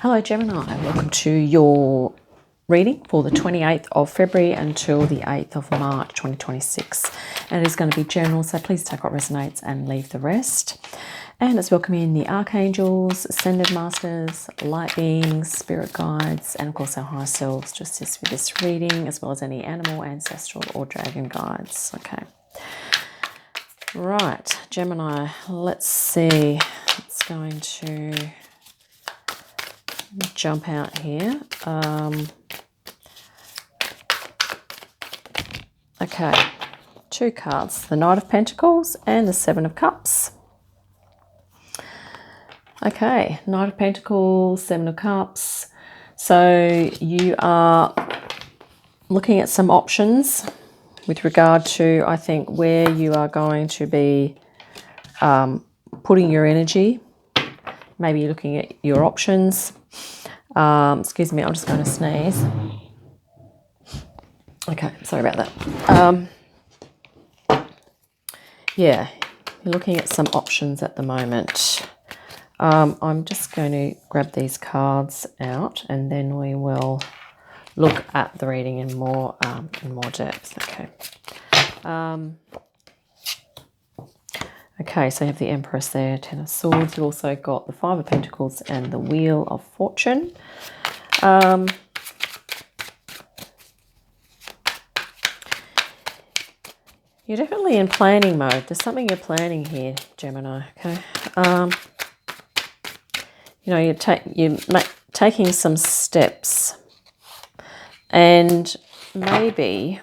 Hello Gemini, welcome to your reading for the 28th of February until the 8th of March 2026. And it is going to be general, so please take what resonates and leave the rest. And it's welcoming the archangels, ascended masters, light beings, spirit guides, and of course our higher selves to assist with this reading, as well as any animal, ancestral, or dragon guides. Okay. Right, Gemini, let's see. It's going to jump out here. Okay, two cards, the Knight of Pentacles and the Seven of Cups. Okay, Knight of Pentacles, Seven of Cups. So you are looking at some options with regard to, I think, where you are going to be putting your energy. Maybe you're looking at your options. Excuse me, I'm just going to sneeze. Okay, sorry about that. Yeah, you're looking at some options at the moment. I'm just going to grab these cards out and then we will look at the reading in more depth. Okay. Okay, so you have the Empress there, Ten of Swords. You've also got the Five of Pentacles and the Wheel of Fortune. You're definitely in planning mode. There's something you're planning here, Gemini, okay? You know, you're taking some steps and maybe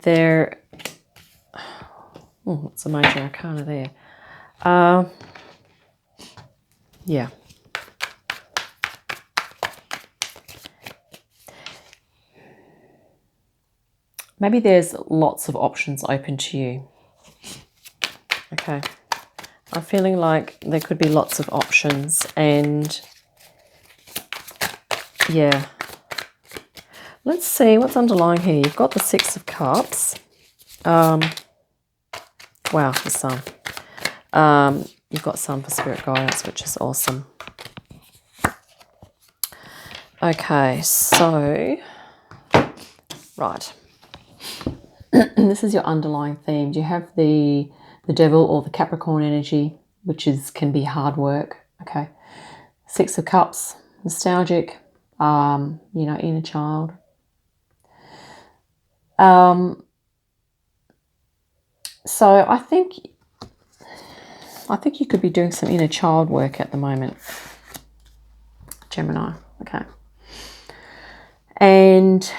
there, what's the major arcana there? Yeah. Maybe there's lots of options open to you. Okay. I'm feeling like there could be lots of options and yeah. Let's see what's underlying here. You've got the Six of Cups. Wow, the Sun. You've got Sun for spirit guidance, which is awesome. Okay, so, right. This is your underlying theme. You have the Devil or the Capricorn energy, which can be hard work. Okay. Six of Cups, nostalgic, you know, inner child. So I think you could be doing some inner child work at the moment, Gemini. Okay. And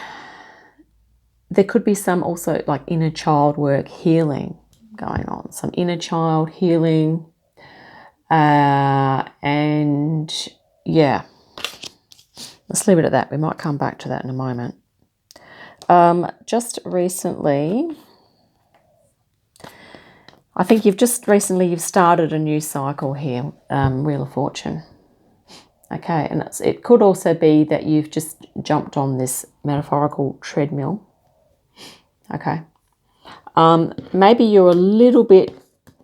there could be some also like inner child work healing going on. Some inner child healing. And yeah, let's leave it at that. We might come back to that in a moment. Just recently, I think you've started a new cycle here, Wheel of Fortune. Okay, and it could also be that you've just jumped on this metaphorical treadmill. Okay. Maybe you're a little bit,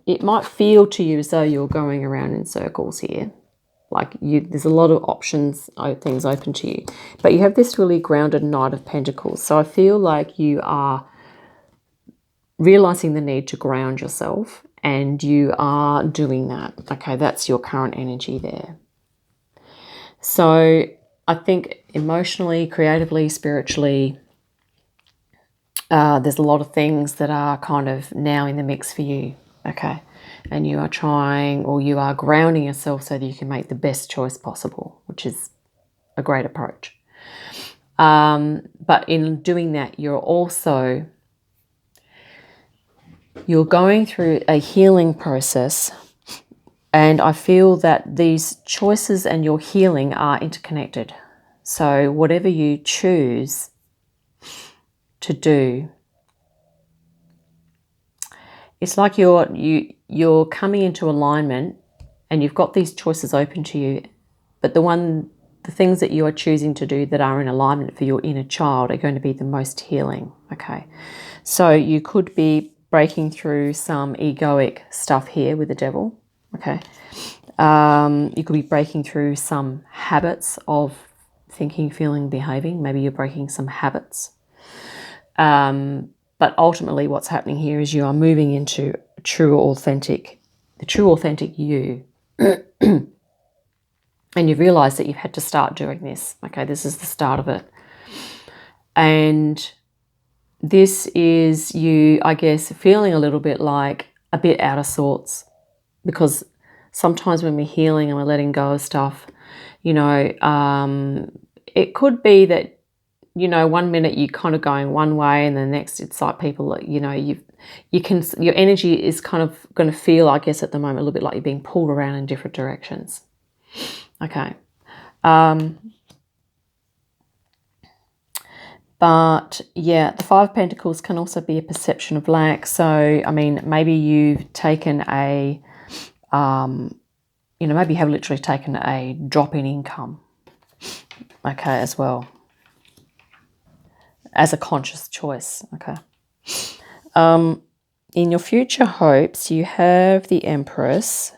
it might feel to you as though you're going around in circles here. Like there's a lot of options, things open to you. But you have this really grounded Knight of Pentacles. So I feel like you are realizing the need to ground yourself and you are doing that. Okay, that's your current energy there. So I think emotionally, creatively, spiritually, there's a lot of things that are kind of now in the mix for you. Okay. And you are trying, or you are grounding yourself so that you can make the best choice possible, which is a great approach. But in doing that, you're going through a healing process. And I feel that these choices and your healing are interconnected. So whatever you choose to do, it's like you're coming into alignment and you've got these choices open to you, but the things that you are choosing to do that are in alignment for your inner child are going to be the most healing. Okay, so you could be breaking through some egoic stuff here with the devil. Okay. You could be breaking through some habits of thinking, feeling, behaving. Maybe you're breaking some habits. But ultimately what's happening here is you are moving into the true authentic you. And you've realized that you've had to start doing this. Okay, this is the start of it. And this is you, I guess, feeling a little bit like a bit out of sorts, because sometimes when we're healing and we're letting go of stuff, you know, it could be that, you know, 1 minute you're kind of going one way and the next it's like people, you know, your energy is kind of going to feel, I guess, at the moment a little bit like you're being pulled around in different directions. Okay. But yeah, the Five of Pentacles can also be a perception of lack. So, I mean, maybe you've taken a, you know, maybe you have literally taken a drop in income. Okay, as well. As a conscious choice. Okay. In your future hopes, you have the Empress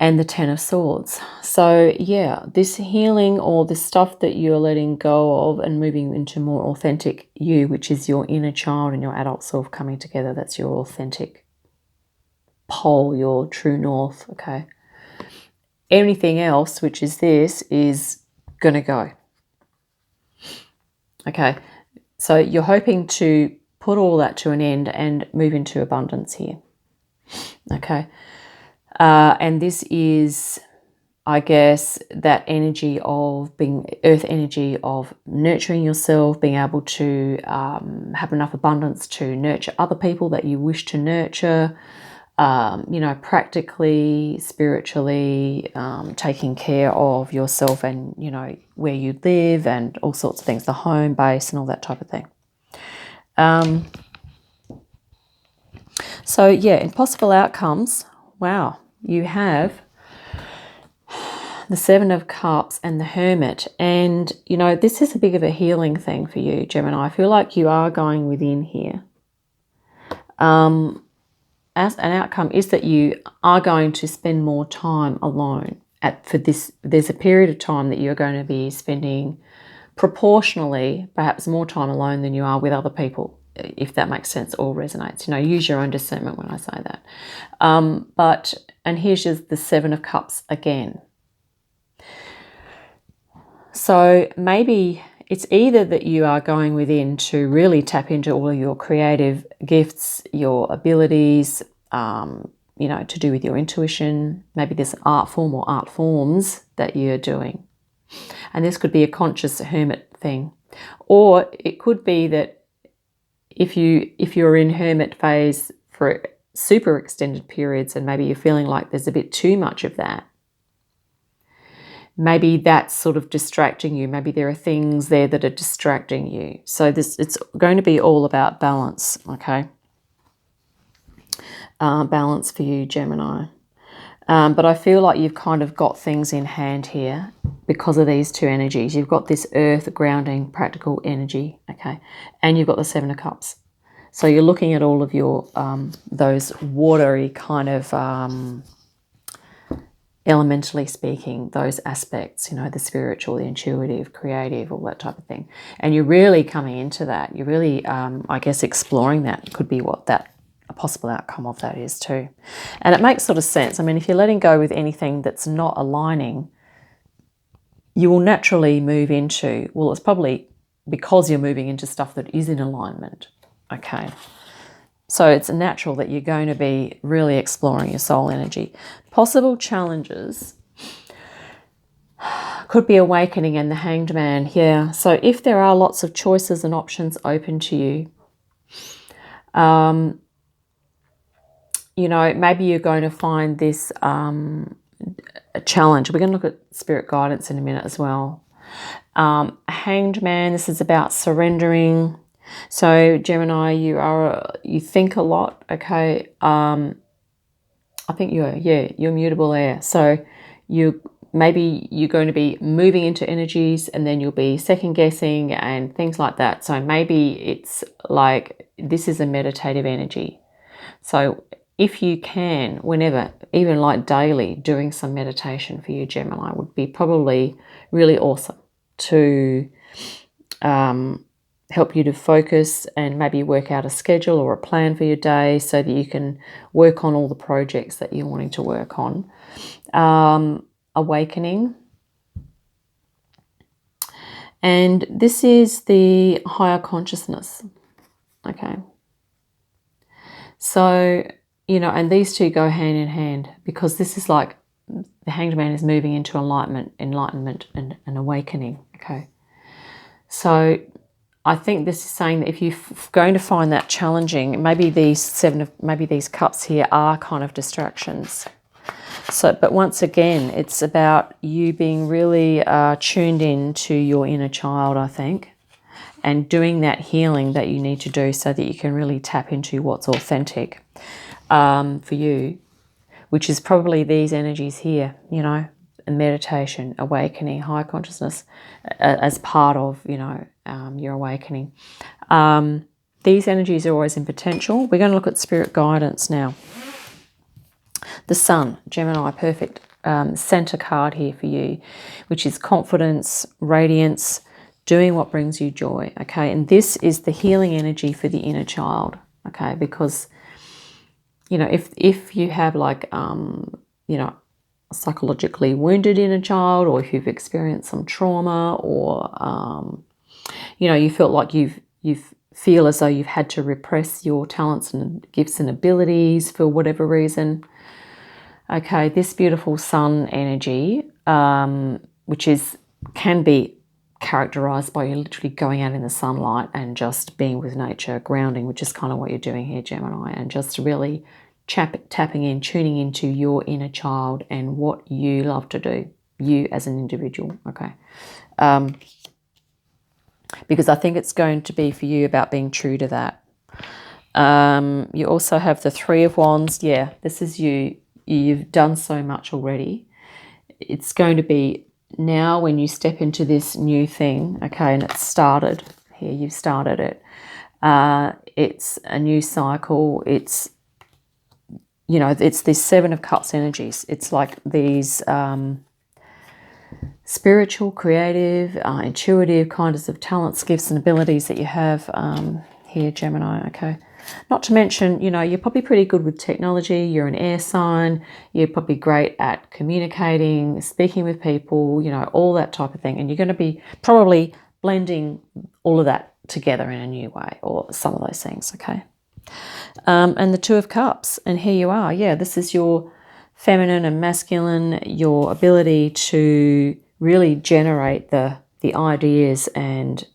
and the Ten of Swords. So yeah, this healing or this stuff that you're letting go of and moving into more authentic you, which is your inner child and your adult self coming together, that's your authentic pole, your true north, okay? Anything else, which is this, is going to go. Okay, so you're hoping to put all that to an end and move into abundance here. Okay, and this is, I guess, that energy of being earth energy of nurturing yourself, being able to have enough abundance to nurture other people that you wish to nurture, you know, practically, spiritually, taking care of yourself and, you know, where you live and all sorts of things, the home base and all that type of thing. So yeah, in possible outcomes, wow, you have the Seven of Cups and the Hermit. And, you know, this is a bit of a healing thing for you, Gemini. I feel like you are going within here. As an outcome is that you are going to spend more time alone. For this, there's a period of time that you're going to be spending proportionally, perhaps more time alone than you are with other people, if that makes sense or resonates. You know, use your own discernment when I say that. And here's just the Seven of Cups again. So maybe it's either that you are going within to really tap into all of your creative gifts, your abilities, you know, to do with your intuition. Maybe there's an art form or art forms that you're doing. And this could be a conscious hermit thing. Or it could be that if you're in hermit phase for super extended periods and maybe you're feeling like there's a bit too much of that, maybe that's sort of distracting you. Maybe there are things there that are distracting you. So it's going to be all about balance, okay? Balance for you, Gemini. But I feel like you've kind of got things in hand here because of these two energies. You've got this earth grounding practical energy, okay? And you've got the Seven of Cups. So you're looking at all of your, those watery kind of, elementally speaking, those aspects, you know, the spiritual, the intuitive, creative, all that type of thing. And you're really coming into that. You're really, I guess, exploring that could be what that a possible outcome of that is too. And it makes sort of sense. I mean, if you're letting go with anything that's not aligning, you will naturally move into, well, it's probably because you're moving into stuff that is in alignment, okay? So it's natural that you're going to be really exploring your soul energy. Possible challenges could be awakening and the Hanged Man here. So if there are lots of choices and options open to you, you know, maybe you're going to find this a challenge. We're going to look at spirit guidance in a minute as well. Hanged Man, this is about surrendering. So Gemini, you think a lot, okay? I think you're mutable air. So you maybe you're going to be moving into energies and then you'll be second guessing and things like that. So maybe it's like this is a meditative energy. So if you can, whenever, even like daily, doing some meditation for you, Gemini, would be probably really awesome to help you to focus and maybe work out a schedule or a plan for your day so that you can work on all the projects that you're wanting to work on. Awakening. And this is the higher consciousness. Okay. So, and these two go hand in hand, because this is like the Hanged Man is moving into enlightenment and awakening. Okay. So I think this is saying that if you're going to find that challenging, maybe these cups here are kind of distractions. So, but once again, it's about you being really tuned in to your inner child, I think, and doing that healing that you need to do so that you can really tap into what's authentic for you, which is probably these energies here, meditation, awakening, high consciousness as part of, your awakening. These energies are always in potential. We're going to look at spirit guidance now. The Sun, Gemini, perfect center card here for you, which is confidence, radiance, doing what brings you joy, okay? And this is the healing energy for the inner child, okay? Because, if you have like, a psychologically wounded inner child, or if you've experienced some trauma, or, you felt like you feel as though you've had to repress your talents and gifts and abilities for whatever reason. Okay, this beautiful Sun energy, which can be characterized by you literally going out in the sunlight and just being with nature, grounding, which is kind of what you're doing here, Gemini, and just really tapping in, tuning into your inner child and what you love to do, you as an individual, okay? Because I think it's going to be for you about being true to that. You also have the Three of Wands. Yeah, this is you. You've done so much already. It's going to be now when you step into this new thing, okay, and it's started. Here, you've started it. It's a new cycle. It's, it's this Seven of Cups energies. It's like these spiritual, creative, intuitive kinds of talents, gifts and abilities that you have here, Gemini, okay? Not to mention, you're probably pretty good with technology. You're an air sign. You're probably great at communicating, speaking with people, all that type of thing. And you're going to be probably blending all of that together in a new way, or some of those things, okay? And the Two of Cups. And here you are. Yeah, this is your feminine and masculine, your ability to really generate the ideas and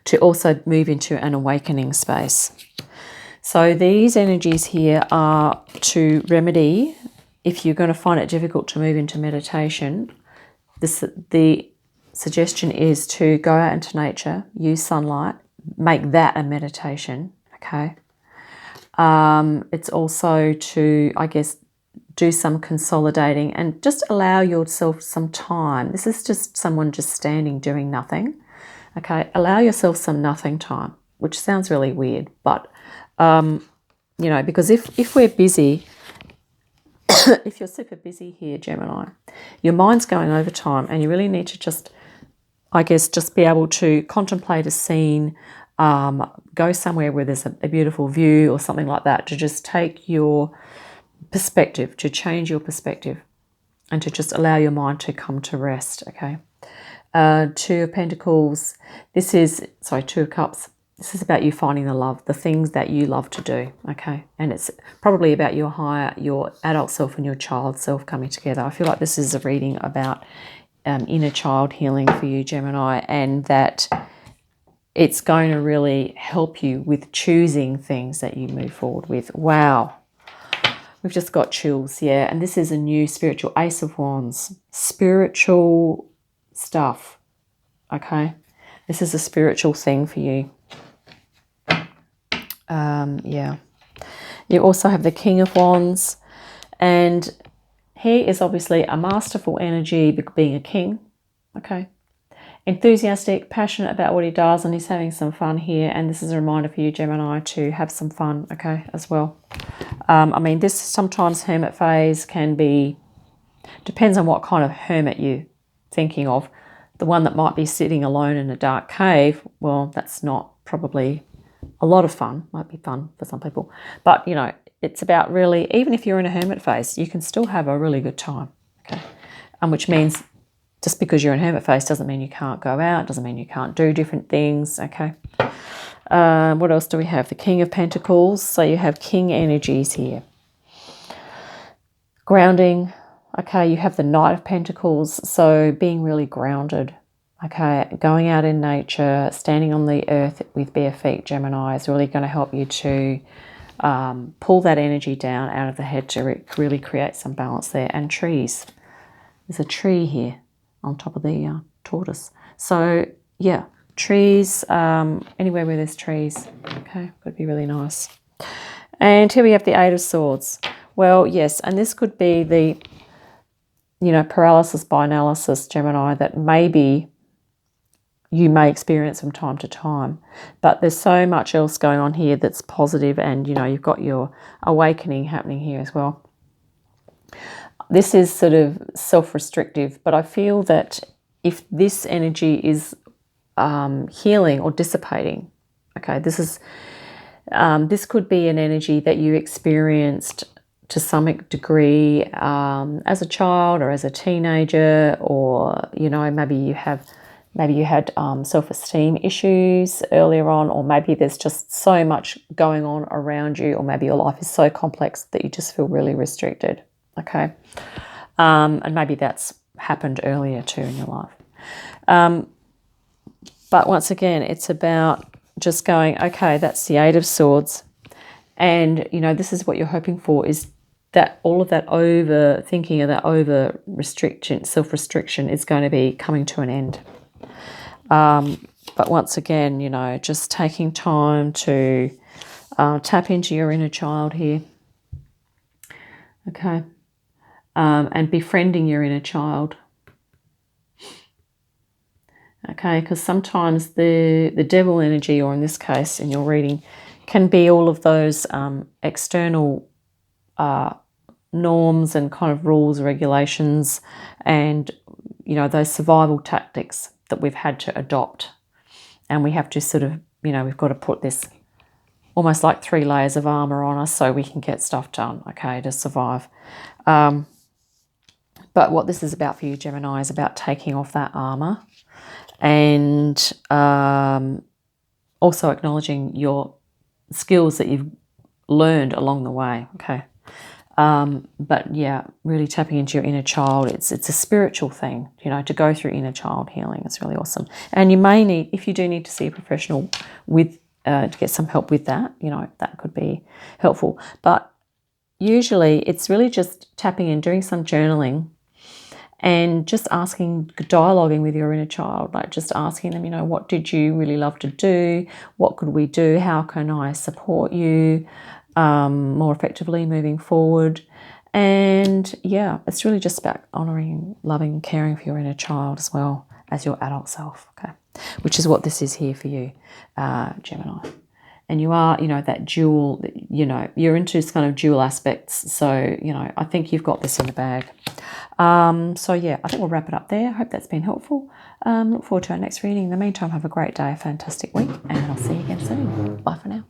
to also move into an awakening space. So these energies here are to remedy, if you're going to find it difficult to move into meditation, the suggestion is to go out into nature, use sunlight, make that a meditation, okay? It's also to, I guess, do some consolidating and just allow yourself some time. This is just someone just standing doing nothing. Okay, allow yourself some nothing time, which sounds really weird, but, because if we're busy, if you're super busy here, Gemini, your mind's going overtime and you really need to just be able to contemplate a scene, go somewhere where there's a beautiful view or something like that, to just take your perspective, to change your perspective and to just allow your mind to come to rest, okay? Two of Pentacles, Two of Cups. This is about you finding the love, the things that you love to do, okay? And it's probably about your adult self and your child self coming together. I feel like this is a reading about inner child healing for you, Gemini, and that it's going to really help you with choosing things that you move forward with. Wow. We've just got chills, yeah. And this is a new spiritual Ace of Wands, spiritual stuff, okay? This is a spiritual thing for you. Yeah. You also have the King of Wands, and he is obviously a masterful energy, being a king, okay? Enthusiastic, passionate about what he does, and he's having some fun here. And this is a reminder for you, Gemini, to have some fun, okay, as well. I mean, this sometimes hermit phase can be, depends on what kind of hermit you're thinking of. The one that might be sitting alone in a dark cave, well, that's not probably a lot of fun. Might be fun for some people. But, you know, it's about really, even if you're in a hermit phase, you can still have a really good time, okay? Which means just because you're in hermit phase doesn't mean you can't go out, doesn't mean you can't do different things, okay? What else do we have? The King of Pentacles. So you have king energies here. Grounding. Okay, you have the Knight of Pentacles. So being really grounded. Okay, going out in nature, standing on the earth with bare feet, Gemini, is really going to help you to pull that energy down out of the head to really create some balance there. And trees. There's a tree here on top of the tortoise. So, yeah, trees, anywhere where there's trees, okay, could be really nice. And here we have the Eight of Swords. Well, yes, and this could be the, you know, paralysis by analysis, Gemini, that maybe you may experience from time to time. But there's so much else going on here that's positive, and, you know, you've got your awakening happening here as well. This is sort of self-restrictive, but I feel that if this energy is healing or dissipating, okay, this could be an energy that you experienced to some degree as a child or as a teenager, or, you know, maybe you had self-esteem issues earlier on, or maybe there's just so much going on around you, or maybe your life is so complex that you just feel really restricted. Okay, and maybe that's happened earlier too in your life. But once again, it's about just going, okay, that's the Eight of Swords. And, you know, this is what you're hoping for, is that all of that overthinking or that over-restriction, self-restriction is going to be coming to an end. But once again, you know, just taking time to tap into your inner child here. Okay. And befriending your inner child. Okay, because sometimes the devil energy, or in this case, in your reading, can be all of those external norms and kind of rules, regulations, and, you know, those survival tactics that we've had to adopt. And we have to sort of, you know, we've got to put this almost like 3 layers of armor on us so we can get stuff done, okay, to survive. But what this is about for you, Gemini, is about taking off that armor and also acknowledging your skills that you've learned along the way, okay? But yeah, really tapping into your inner child. It's a spiritual thing, you know, to go through inner child healing. It's really awesome. And you may need, if you do need to see a professional with to get some help with that, you know, that could be helpful. But usually it's really just tapping in, doing some journaling, and just dialoguing with your inner child, like just asking them, you know, what did you really love to do? What could we do? How can I support you more effectively moving forward? And yeah, it's really just about honouring, loving, caring for your inner child as well as your adult self, okay? Which is what this is here for you, Gemini. And you are, you know, that dual, you know, you're into this kind of dual aspects. So, you know, I think you've got this in the bag. So, yeah, I think we'll wrap it up there. I hope that's been helpful. Look forward to our next reading. In the meantime, have a great day, a fantastic week, and I'll see you again soon. Bye for now.